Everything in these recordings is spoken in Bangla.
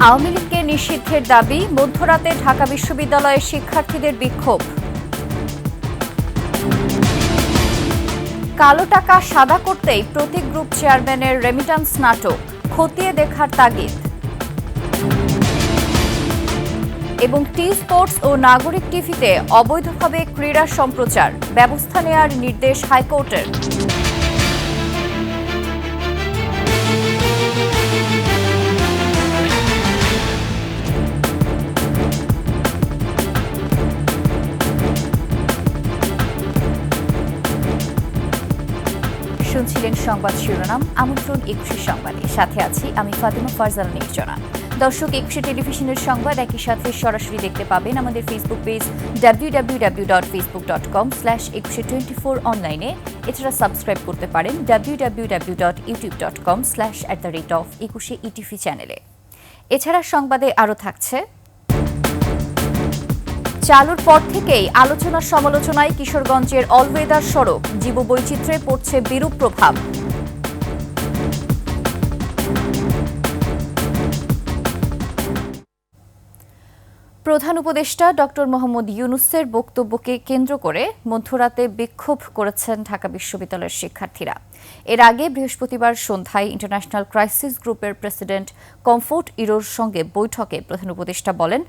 আওয়ামী লীগকে নিষিদ্ধের দাবি, মধ্যরাতে ঢাকা বিশ্ববিদ্যালয়ের শিক্ষার্থীদের বিক্ষোভ। কালো টাকা সাদা করতেই প্রতীক গ্রুপ চেয়ারম্যানের রেমিটান্স নাটক, খতিয়ে দেখার তাগিদ। এবং টি স্পোর্টস ও নাগরিক টিভিতে অবৈধভাবে ক্রীড়া সম্প্রচার, ব্যবস্থা নেয়ার নির্দেশ হাইকোর্টের। শুনছিলেন সংবাদ শিরোনাম, আমন্ত্রণ ২১ সংবাদে। সাথে আছি আমি ফাতিমা ফারজানা নির্জনা। দর্শক, ২১ টেলিভিশনের সংবাদ একই সাথে সরাসরি দেখতে পাবেন আমাদের ফেসবুক পেজ www.facebook.com/2124 অনলাইনে। এছাড়া সাবস্ক্রাইব করতে পারেন www.youtube.com/@21etv চ্যানেলে। এছাড়া সংবাদে আরও থাকছে, চালুর পর থেকেই আলোচনা সমালোচনায় কিশোরগঞ্জের অলওয়েদার সড়ক, জীববৈচিত্র্যে পড়ছে বিরূপ প্রভাব। প্রধান উপদেষ্টা ডক্টর মোহাম্মদ ইউনূসের বক্তব্যকে কেন্দ্র করে মধ্যরাতে বিক্ষোভ করেছেন ঢাকা বিশ্ববিদ্যালয়ের শিক্ষার্থীরা। এর আগে বৃহস্পতিবার সন্ধ্যায় ইন্টারন্যাশনাল ক্রাইসিস গ্রুপের প্রেসিডেন্ট কমফোর্ট ইরোর সঙ্গে বৈঠকে প্রধান উপদেষ্টা বলেন,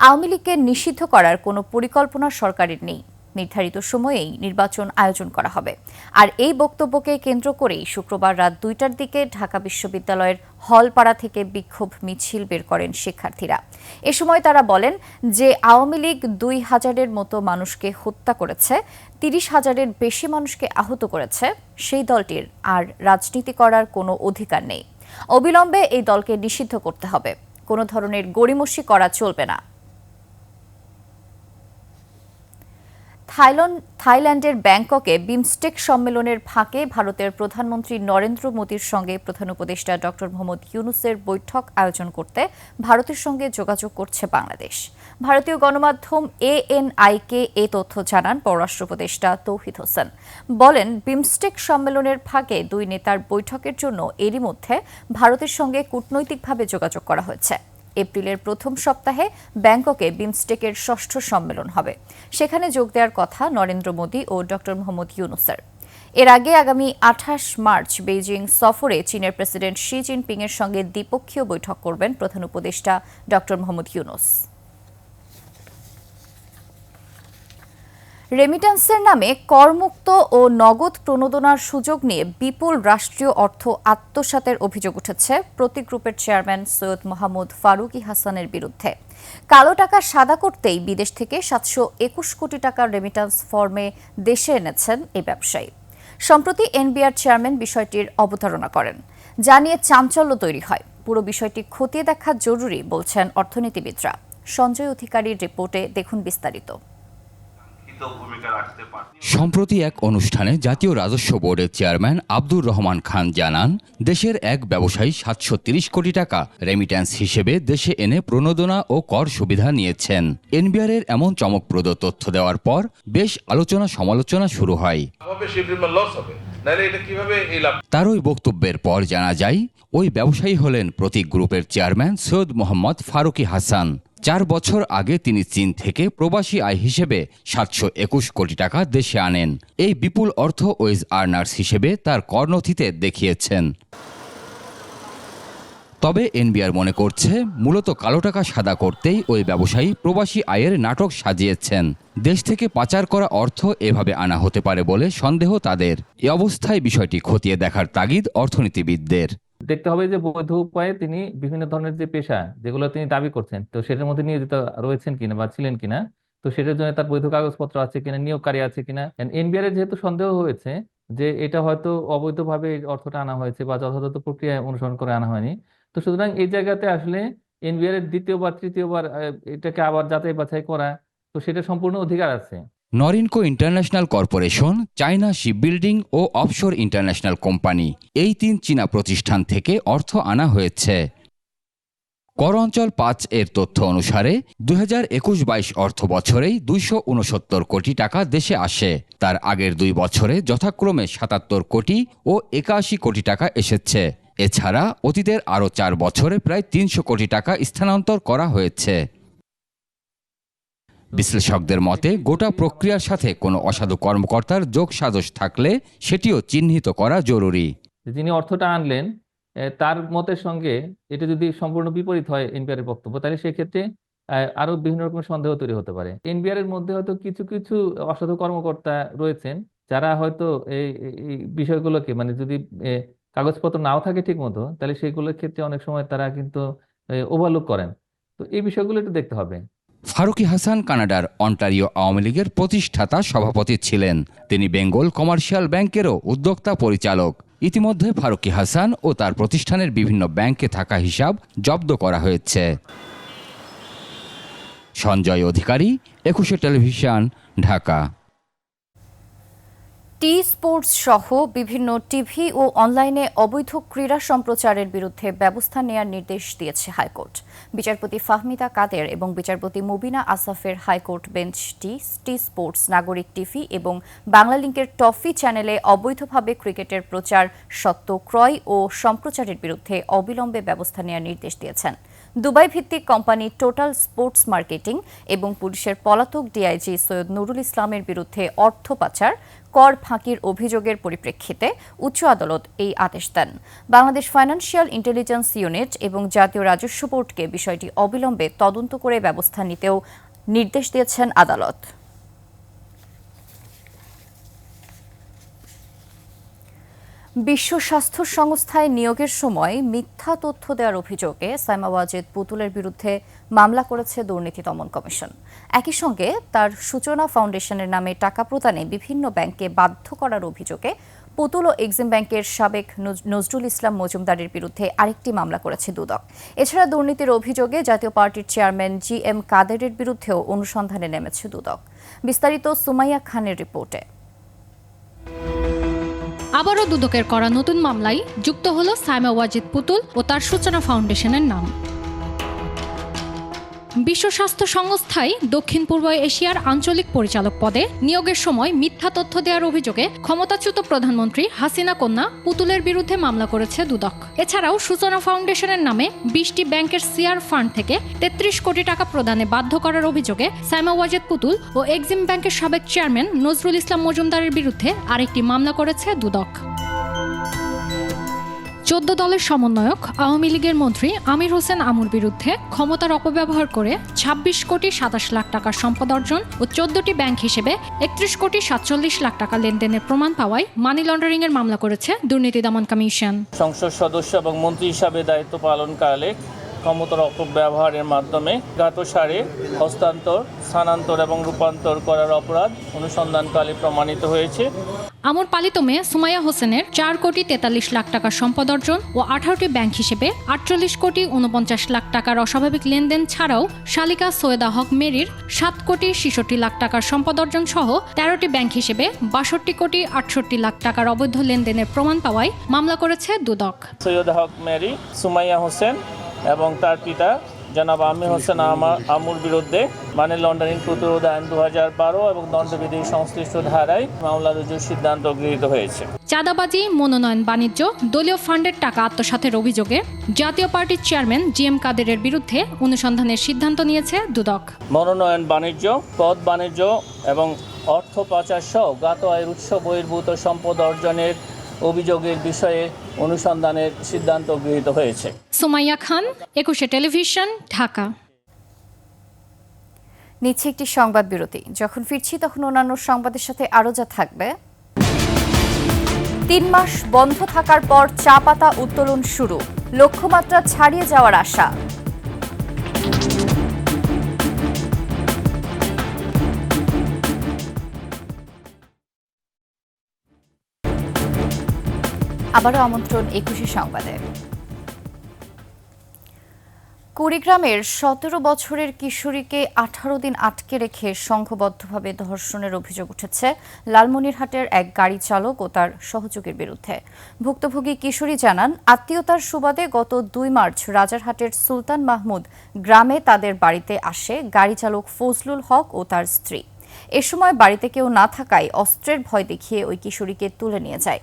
আওয়ামী লীগকে নিষিদ্ধ করার কোনো পরিকল্পনা সরকারের নেই, নির্ধারিত সময়েই নির্বাচন আয়োজন করা হবে। আর এই বক্তব্যকে কেন্দ্র করেই শুক্রবার রাত ২টার দিকে ঢাকা বিশ্ববিদ্যালয়ের হলপাড়া থেকে বিক্ষোভ মিছিল বের করেন শিক্ষার্থীরা। এ সময় তারা বলেন যে আওয়ামী লীগ ২,০০০-এর মতো মানুষকে হত্যা করেছে, ৩০,০০০-এর বেশি মানুষকে আহত করেছে, সেই দলটির আর রাজনীতি করার কোনো অধিকার নেই। অবিলম্বে এই দলকে নিষিদ্ধ করতে হবে, কোনো ধরনের গড়িমসি করা চলবে না। থাইল্যান্ডের ব্যাংককে বিমস্টেক সম্মেলনের ফাঁকে ভারতের প্রধানমন্ত্রী নরেন্দ্র মোদীর সঙ্গে প্রধান উপদেষ্টা ডক্টর মোহাম্মদ ইউনূসের বৈঠক আয়োজন করতে ভারতের সঙ্গে যোগাযোগ করছে বাংলাদেশ। ভারতীয় গণমাধ্যম ANI-কে এ তথ্য জানান পররাষ্ট্র উপদেষ্টা তৌহিদ হোসেন। বলেন, বিমস্টেক সম্মেলনের ফাঁকে দুই নেতার বৈঠকের জন্য এরই মধ্যে ভারতের সঙ্গে কূটনৈতিকভাবে যোগাযোগ করা হয়েছে। এপ্রিলের প্রথম সপ্তাহে ব্যাংককে বিমস্টেকের ৬ষ্ঠ সম্মেলন হবে। সেখানে যোগ দেওয়ার কথা নরেন্দ্র মোদী ও ডক্টর মোহাম্মদ ইউনূসের। এর আগে আগামী ২৮ মার্চ বেইজিং সফরে চীনের প্রেসিডেন্ট শি জিনপিংয়ের সঙ্গে দ্বিপক্ষীয় বৈঠক করবেন প্রধান উপদেষ্টা ডক্টর মোহাম্মদ ইউনূস। রেমিট্যান্সের নামে করমুক্ত ও নগদ প্রণোদনার সুযোগ নিয়ে বিপুল রাষ্ট্রীয় অর্থ আত্মসাতের অভিযোগ উঠেছে প্রতীক গ্রুপের চেয়ারম্যান সৈয়দ মোহাম্মদ ফারুকী হাসানের বিরুদ্ধে। কালো টাকা সাদা করতেই বিদেশ থেকে ৭২১ কোটি টাকার রেমিট্যান্স ফর্মে দেশে এনেছেন এই ব্যবসায়ী। সম্প্রতি এনবিআর চেয়ারম্যান বিষয়টির অবতারণা করেন, যা নিয়ে চাঞ্চল্য তৈরি হয়। পুরো বিষয়টি খতিয়ে দেখা জরুরি বলছেন অর্থনীতিবিদরা। সঞ্জয় অধিকারীর রিপোর্টে দেখুন বিস্তারিত। সম্প্রতি এক অনুষ্ঠানে জাতীয় রাজস্ব বোর্ডের চেয়ারম্যান আব্দুর রহমান খান জানান, দেশের এক ব্যবসায়ী ৭৩০ কোটি টাকা রেমিট্যান্স হিসেবে দেশে এনে প্রণোদনা ও কর সুবিধা নিয়েছেন। এনবিআরের এমন চমকপ্রদ তথ্য দেওয়ার পর বেশ আলোচনা সমালোচনা শুরু হয়। তার ওই বক্তব্যের পর জানা যায়, ওই ব্যবসায়ী হলেন প্রতীক গ্রুপের চেয়ারম্যান সৈয়দ মোহাম্মদ ফারুকী হাসান। ৪ বছর আগে তিনি চীন থেকে প্রবাসী আয় হিসেবে ৭২১ কোটি টাকা দেশে আনেন। এই বিপুল অর্থ ওয়েজ আর্নার্স হিসেবে তার কর নথিতে দেখিয়েছেন। তবে এনবিআর মনে করছে, মূলত কালো টাকা সাদা করতেই ওই ব্যবসায়ী প্রবাসী আয়ের নাটক সাজিয়েছেন। দেশ থেকে পাচার করা অর্থ এভাবে আনা হতে পারে বলে সন্দেহ তাদের। এ অবস্থায় বিষয়টি খতিয়ে দেখার তাগিদ অর্থনীতিবিদদের। দেখতে হবে যে বৈধ উপায়ে তিনি বিভিন্ন ধরনের যে পেশা যেগুলো তিনি দাবি করছেন, তো সেটার মধ্যে নিয়োজিত রয়েছেন কিনা বা ছিলেন কিনা, তো সেটার জন্য তার বৈধ কাগজপত্র আছে কিনা, নিয়োগকারী আছে কিনা। এনবিআর এর যেহেতু সন্দেহ হয়েছে যে এটা হয়তো অবৈধভাবে অর্থটা আনা হয়েছে বা যথাযথ প্রক্রিয়া অনুসরণ করে আনা হয়নি, তো সুতরাং এই জায়গাতে আসলে এনবিআর এর দ্বিতীয়বার তৃতীয়বার এটাকে আবার যাচাই বাছাই করা, তো সেটা সম্পূর্ণ অধিকার আছে। Norinco International Corporation, China shipbuilding ও অফশোর ইন্টারন্যাশনাল কোম্পানি, এই ৩ চীনা প্রতিষ্ঠান থেকে অর্থ আনা হয়েছে। কর অঞ্চল ৫ এর তথ্য অনুসারে ২০২১-২২ অর্থ বছরেই ২৬৯ কোটি টাকা দেশে আসে। তার আগের ২ বছরে যথাক্রমে ৭৭ কোটি ও ৮১ কোটি টাকা এসেছে। এছাড়া অতীতের আরও ৪ বছরে প্রায় ৩০০ কোটি টাকা স্থানান্তর করা হয়েছে। বিশ্লেষকদের মতে গোটা প্রক্রিয়ার সাথে কোনো অসাধু কর্মকর্তার যোগসাজশ থাকলে সেটিও চিহ্নিত করা জরুরি। যিনি অর্থটা আনলেন তার মতের সঙ্গে এটা যদি সম্পূর্ণ বিপরীত হয় এনবিআর এর বক্তব্য, তাহলে সেক্ষেত্রে আরো বিভিন্ন রকম সন্দেহ তৈরি হতে পারে। এনবিআর এর মধ্যে হয়তো কিছু কিছু অসাধু কর্মকর্তা রয়েছেন যারা হয়তো এই বিষয়গুলোকে মানে যদি কাগজপত্র নাও থাকে ঠিক মতো, তাহলে সেগুলোর ক্ষেত্রে অনেক সময় তারা কিন্তু ওভারলুক করেন। তো এই বিষয়গুলো একটু দেখতে হবে। ফারুকি হাসান কানাডার অন্টারিও আওয়ামী লীগের প্রতিষ্ঠাতা সভাপতি ছিলেন। তিনি বেঙ্গল কমার্শিয়াল ব্যাংকেরও উদ্যোক্তা পরিচালক। ইতিমধ্যে ফারুকি হাসান ও তার প্রতিষ্ঠানের বিভিন্ন ব্যাংকে থাকা হিসাব জব্দ করা হয়েছে। সঞ্জয় অধিকারী, ২১ টেলিভিশন, ঢাকা। টি স্পোর্টস সহ বিভিন্ন টিভি ও অনলাইনে অবৈধ ক্রীড়া সম্প্রচারের বিরুদ্ধে ব্যবস্থা নেয়ার নির্দেশ দিয়েছে হাইকোর্ট। বিচারপতি ফাহমিদা কাদের এবং বিচারপতি মুবিনা আসাফের হাইকোর্ট বেঞ্চ টি স্পোর্টস, নাগরিক টিভি এবং বাংলালিংকের টফি চ্যানেলে অবৈধভাবে ক্রিকেটের প্রচার সত্ত্ব ক্রয় ও সম্প্রচারের বিরুদ্ধে অবিলম্বে ব্যবস্থা নেয়ার নির্দেশ দিয়েছেন। দুবাই ভিত্তিক কোম্পানি টোটাল স্পোর্টস মার্কেটিং এবং পুলিশের পলাতক ডিআইজি সৈয়দ নুরুল ইসলামের বিরুদ্ধে অর্থ পাচার, কর ফাঁকির অভিযোগের পরিপ্রেক্ষিতে উচ্চ আদালত এই আদেশ দেন। বাংলাদেশ ফাইন্যান্সিয়াল ইন্টেলিজেন্স ইউনিট এবং জাতীয় রাজস্ব বোর্ডকে বিষয়টি অবিলম্বে তদন্ত করে ব্যবস্থা নিতেও নির্দেশ দিয়েছেন আদালত। বিশ্ব স্বাস্থ্য সংস্থায় নিয়োগের সময় মিথ্যা তথ্য দেওয়ার অভিযোগে সাইমা ওয়াজেদ পুতুলের বিরুদ্ধে মামলা করেছে দুর্নীতি দমন কমিশন। একই সঙ্গে তার সূচনা ফাউন্ডেশনের নামে টাকা প্রদানে বিভিন্ন ব্যাংকে বাধ্য করার অভিযোগে পুতুল ও এক্সিম ব্যাংকের সাবেক নজরুল ইসলাম মজুমদারের বিরুদ্ধে আরেকটি মামলা করেছে দুদক। এছাড়া দুর্নীতির অভিযোগে জাতীয় পার্টির চেয়ারম্যান GM কাদেরের বিরুদ্ধেও অনুসন্ধানে নেমেছে দুদক। বিস্তারিত সুমাইয়া খানের রিপোর্টে। আবারও দুদকের করা নতুন মামলায় যুক্ত হলো সাইমা ওয়াজেদ পুতুল ও তার সূচনা ফাউন্ডেশনের নাম। বিশ্ব স্বাস্থ্য সংস্থায় দক্ষিণ পূর্ব এশিয়ার আঞ্চলিক পরিচালক পদে নিয়োগের সময় মিথ্যা তথ্য দেওয়ার অভিযোগে ক্ষমতাচ্যুত প্রধানমন্ত্রী হাসিনা কন্যা পুতুলের বিরুদ্ধে মামলা করেছে দুদক। এছাড়াও সূচনা ফাউন্ডেশনের নামে 20টি ব্যাংকের সিআর ফান্ড থেকে 33 কোটি টাকা প্রদানে বাধ্য করার অভিযোগে সাইমা ওয়াজেদ পুতুল ও এক্সিম ব্যাংকের সাবেক চেয়ারম্যান নজরুল ইসলাম মজুমদারের বিরুদ্ধে আরেকটি মামলা করেছে দুদক। 14 দলের সমন্বয়ক আওয়ামী লীগের মন্ত্রী আমির হোসেন আমুর বিরুদ্ধে ক্ষমতার অপব্যবহার করে 26 কোটি 27 লাখ টাকার সম্পদ অর্জন ও 14টি ব্যাংক হিসেবে 31 কোটি 47 লাখ টাকা লেনদেনের প্রমাণ পাওয়ায় মানি লন্ডারিং এর মামলা করেছে দুর্নীতি দমন কমিশন। সংসদ সদস্য এবং মন্ত্রী হিসাবে দায়িত্ব পালনকালে ক্ষমতার অপব্যবহারের মাধ্যমে জ্ঞাতসারে হস্তান্তর, স্থানান্তর এবং রূপান্তর করার অপরাধ অনুসন্ধানকালে প্রমাণিত হয়েছে। আমর পালিত মেয়ে সুমাইয়া হোসেনের 4 কোটি 43 লাখ টাকার সম্পদ অর্জন ও 18টি ব্যাংক হিসেবে 48 কোটি 49 লাখ টাকার অস্বাভাবিক লেনদেন ছাড়াও শালিকা সৈয়দা হক মেরির 7 কোটি 66 লাখ টাকার সম্পদ অর্জন সহ 13টি ব্যাংক হিসেবে 62 কোটি 68 লাখ টাকার অবৈধ লেনদেনের প্রমাণ পাওয়ায় মামলা করেছে দুদক। সৈয়দা হক মেরি, সুমাইয়া হোসেন এবং তার পিতা জনাব আমির হোসেন আমুর বিরুদ্ধে মানি লন্ডারিং প্রতিরোধ আইন 2012 এবং দণ্ডবিধি সংশ্লিষ্ট ধারায় মামলা রুজুর সিদ্ধান্ত গৃহীত হয়েছে। চাঁদাবাজি, মনোনয়ন বাণিজ্য, দলীয় ফান্ডের টাকা আত্মসাতের অভিযোগে জাতীয় পার্টির চেয়ারম্যান GM কাদেরের বিরুদ্ধে অনুসন্ধানের সিদ্ধান্ত নিয়েছে দুদক। মনোনয়ন বাণিজ্য, পদ বাণিজ্য এবং অর্থ পাচার সহ জ্ঞাত আয়ের উৎস বহির্ভূত সম্পদ অর্জনের অভিযোগের বিষয়ে অনুসন্ধানের সিদ্ধান্ত গৃহীত হয়েছে। সুমাইয়া খান, 21 টেলিভিশন, ঢাকা। নিচ্ছে একটি সংবাদ বিরতি। যখন ফিরছি তখন অন্যান্য সংবাদের সাথে আরও যা থাকবে। 3 মাস বন্ধ থাকার পর চা পাতা উত্তোলন শুরু, লক্ষ্যমাত্রা ছাড়িয়ে যাওয়ার আশা। আবারও আমন্ত্রণ 21 সংবাদে। কুড়িগ্রামের 17 বছরের কিশোরীকে 18 দিন আটকে রেখে সংঘবদ্ধভাবে ধর্ষণের অভিযোগ উঠেছে লালমনিরহাটের এক গাড়ি চালক ও তার সহযোগীর বিরুদ্ধে। ভুক্তভোগী কিশোরী জানান, আত্মীয়তার সুবাদে গত 2 মার্চ রাজারহাটের সুলতান মাহমুদ গ্রামে তাদের বাড়িতে আসে গাড়ি চালক ফজলুল হক ও তার স্ত্রী। এ সময় বাড়িতে কেউ না থাকায় অস্ত্রের ভয় দেখিয়ে ওই কিশোরীকে তুলে নিয়ে যায়।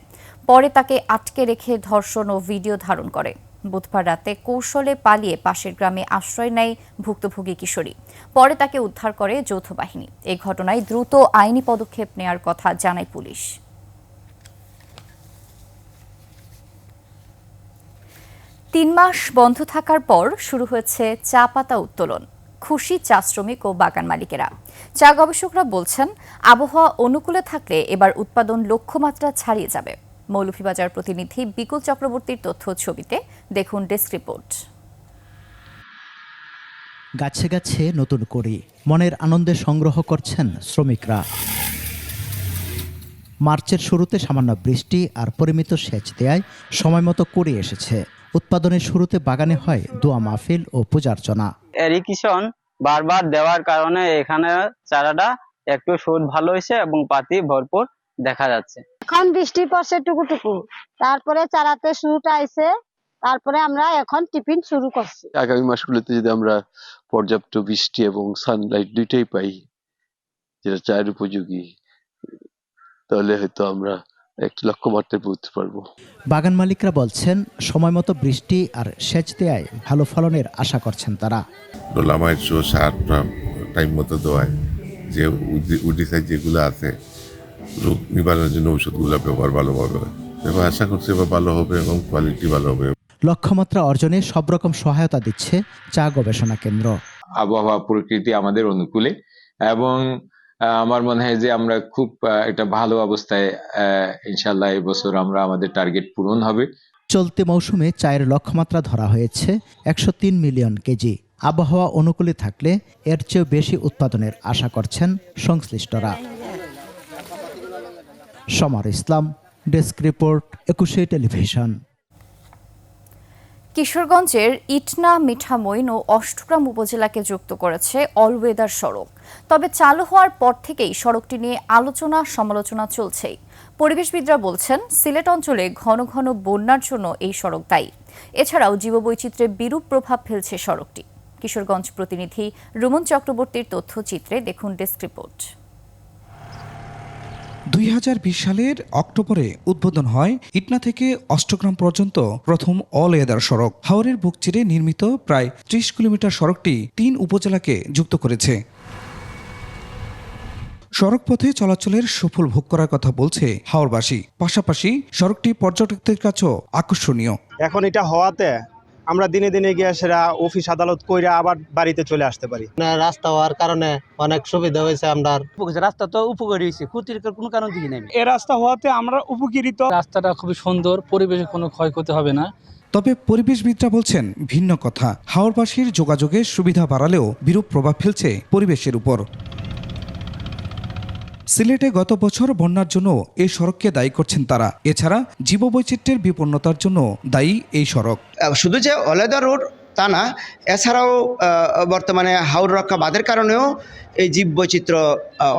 পরে তাকে আটকে রেখে ধর্ষণ ও ভিডিও ধারণ করে। বুধবার রাতে কৌশলে পালিয়ে পাশের গ্রামে আশ্রয় নেয় ভুক্তভোগী কিশোরী। পরে তাকে উদ্ধার করে যৌথ বাহিনী। এই ঘটনায় দ্রুত আইনি পদক্ষেপ নেয়ার কথা জানায় পুলিশ। ৩ মাস বন্ধ থাকার পর শুরু হয়েছে চা পাতা উত্তোলন। খুশি চা শ্রমিক ও বাগান মালিকেরা। চা গবেষকরা বলছেন, আবহাওয়া অনুকূলে থাকলে এবার উৎপাদন লক্ষ্যমাত্রা ছাড়িয়ে যাবে। মৌলভীবাজার প্রতিনিধি বিকুল চক্রবর্তীর তথ্য ছবিতে দেখুন ডেস্ক রিপোর্ট। গাছে গাছে নতুন করি মনের আনন্দে সংগ্রহ করছেন শ্রমিকরা। মার্চের শুরুতে সামান্য বৃষ্টি আর পরিমিত সেচ দেয়ায় সময়মতো করি এসেছে। উৎপাদনের শুরুতে বাগানে হয় দোয়া মাহফিল ও পূজার্চনা। এরিগেশন বারবার দেওয়ার কারণে এখানে চারাটা একটু সুদ ভালো হয়েছে এবং পাতি ভরপুর দেখা যাচ্ছে। এখন বৃষ্টি পড়ছে টুকুটুকু, তারপরে চারাতে শুরুটা আইছে, তারপরে আমরা এখন টিফিন শুরু করছি। আগামী মাসগুলোতে যদি আমরা পর্যাপ্ত বৃষ্টি এবং সানলাইট দুইটাই পাই, যেটা চায়ের উপযোগী, তাহলে হয়তো আমরা একটা লক্ষ্যমাত্রায় পৌঁছতে পারবো। বাগান মালিকরা বলছেন, সময়মতো বৃষ্টি আর সেচ দেয়ায় ভালো ফলনের আশা করছেন তারা। ডোলামাইট সারটা টাইম মতো দেওয়ায় যে উডিসাইড যেগুলো আছে রোগ নিবারণের জন্য ওষুধগুলো ব্যবহার ভালোভাবে হয়। এবার আশা করছি এবার ভালো হবে এবং কোয়ালিটি ভালো হবে। লক্ষ্যমাত্রা অর্জনে সব রকম সহায়তা দিচ্ছে চা গবেষণা কেন্দ্র। আবহাওয়া প্রকৃতি আমাদের অনুকূলে এবং আমার মনে হয় যে আমরা খুব একটা ভালো অবস্থায় ইনশাল্লাহ এবছর আমরা আমাদের টার্গেট পূরণ হবে। চলতি মৌসুমে চায়ের লক্ষ্যমাত্রা ধরা হয়েছে 103 মিলিয়ন কেজি। আবহাওয়া অনুকূলে থাকলে এর চেয়েও বেশি উৎপাদনের আশা করছেন সংশ্লিষ্টরা। সমর ইসলাম, ডেস্ক রিপোর্ট, 21 টেলিভিশন। কিশোরগঞ্জের ইটনা, মিঠামইন ও অষ্টগ্রাম উপজেলাকে যুক্ত করেছে অলওয়েদার সড়ক। তবে চালু হওয়ার পর থেকেই সড়কটি নিয়ে আলোচনা সমালোচনা চলছেই। পরিবেশবিদরা বলছেন, সিলেট অঞ্চলে ঘন ঘন বন্যার জন্য এই সড়ক দায়ী। এছাড়াও জীববৈচিত্র্যে বিরূপ প্রভাব ফেলছে সড়কটি। কিশোরগঞ্জ প্রতিনিধি রুমন চক্রবর্তীর তথ্যচিত্রে দেখুন ডেস্ক রিপোর্ট। 2020 সালের অক্টোবরে উদ্বোধন হয় ইটনা থেকে অষ্টগ্রাম পর্যন্ত প্রথম অল ওয়েদার সড়ক। হাওরের বুক চিরে নির্মিত প্রায় 30 কিলোমিটার সড়কটি 3 উপজেলাকে যুক্ত করেছে। সড়ক পথে চলাচলের সুফল ভোগ করার কথা বলছে হাওরবাসী। পাশাপাশি সড়কটি পর্যটকদের কাছেও আকর্ষণীয়। এখন এটা হওয়াতে আমরা দিনে দিনে গিয়ে সেরা অফিস আদালত কইরা আবার বাড়িতে চলে আসতে পারি। রাস্তা হওয়ার কারণে অনেক সুবিধা হয়েছে। আমরা রাস্তা তো উপকারী হয়েছে, ক্ষতির কোনো কারণ দিই নাই। এই রাস্তা হওয়াতে আমরা উপকৃত। রাস্তাটা খুবই সুন্দর, পরিবেশে কোনো ক্ষয়ক্ষতি হবে না। তবে পরিবেশবিদরা বলছেন ভিন্ন কথা। হাওরবাসীর যোগাযোগের সুবিধা বাড়ালেও বিরূপ প্রভাব ফেলছে পরিবেশের উপর। সিলেটে গত বছর বন্যার জন্য এই সড়ককে দায়ী করছেন তারা। এছাড়া জীববৈচিত্র্যের বিপন্নতার জন্য দায়ী এই সড়ক। শুধু যে অলওয়েদার রোড তা না, এছাড়াও বর্তমানে হাওর রক্ষা বাঁধের কারণেও এই জীববৈচিত্র্য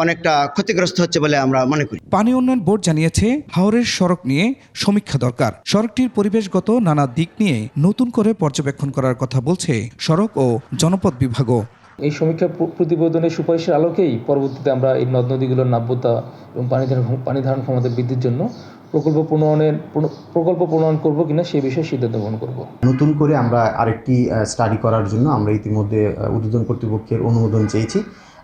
অনেকটা ক্ষতিগ্রস্ত হচ্ছে বলে আমরা মনে করি। পানি উন্নয়ন বোর্ড জানিয়েছে, হাওরের সড়ক নিয়ে সমীক্ষা দরকার। সড়কটির পরিবেশগত নানা দিক নিয়ে নতুন করে পর্যবেক্ষণ করার কথা বলছে সড়ক ও জনপথ বিভাগও। এই সমীক্ষা প্রতিবেদনের সুপারিশের আলোকেই পরবর্তীতে আমরা এই নদ নদীগুলোর নাব্যতা এবং পানি ধারণ ক্ষমতা বৃদ্ধির জন্য প্রকল্প প্রণয়ন করব কিনা সেই বিষয়ে সিদ্ধান্ত গ্রহণ করব। নতুন করে আমরা আরেকটি স্টাডি করার জন্য আমরা ইতিমধ্যে উদ্বোধন কর্তৃপক্ষের অনুমোদন চেয়েছি।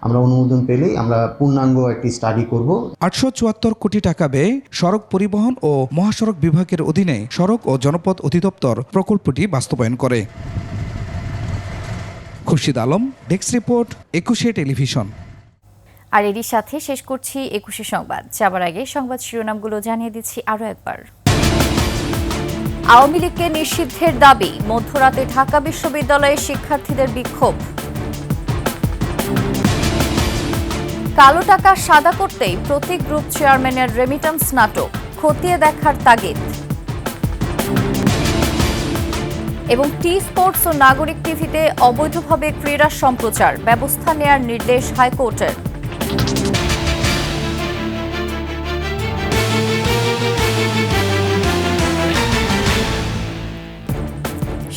আমরা অনুমোদন পেলেই আমরা পূর্ণাঙ্গ একটি স্টাডি করব। 874 কোটি টাকা ব্যয়ে সড়ক পরিবহন ও মহাসড়ক বিভাগের অধীনে সড়ক ও জনপথ অধিদপ্তর প্রকল্পটি বাস্তবায়ন করে। Khurshid Alam, desk report, 21 television. আর এরই সাথে শেষ করছি 21 সংবাদ। যাবার আগে সংবাদ শিরোনামগুলো জানিয়ে দিচ্ছি আরও একবার। আওয়ামী লীগকে নিষিদ্ধের দাবি, মধ্যরাতে ঢাকা বিশ্ববিদ্যালয়ের শিক্ষার্থীদের বিক্ষোভ। কালো টাকা সাদা করতেই প্রতি গ্রুপ চেয়ারম্যানের রেমিটান্স নাটক, খতিয়ে দেখার তাগিদ। এবং টি স্পোর্টস ও নাগরিক টিভিতে অবৈধভাবে ক্রীড়া সম্প্রচার, ব্যবস্থা নেয়ার নির্দেশ হাইকোর্টের।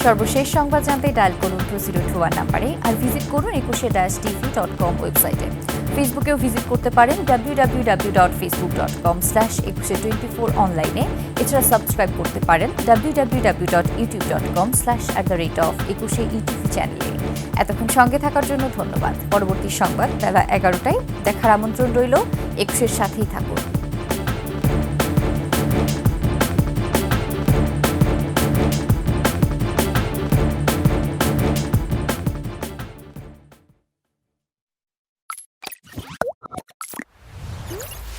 সর্বশেষ সংবাদ জানতে ডায়াল করুন 2021 নাম্বারে আর ভিজিট করুন 21-tv.com ওয়েবসাইটে। ফেসবুকেও ভিজিট করতে পারেন www.facebook.com/2124 অনলাইনে। এছাড়া সাবস্ক্রাইব করতে পারেন www.youtube.com/@21 চ্যানেলে। এতক্ষণ সঙ্গে থাকার জন্য ধন্যবাদ। পরবর্তী সংবাদ বেলা 11টায় দেখার আমন্ত্রণ রইল। 21-এর সাথেই থাকুন।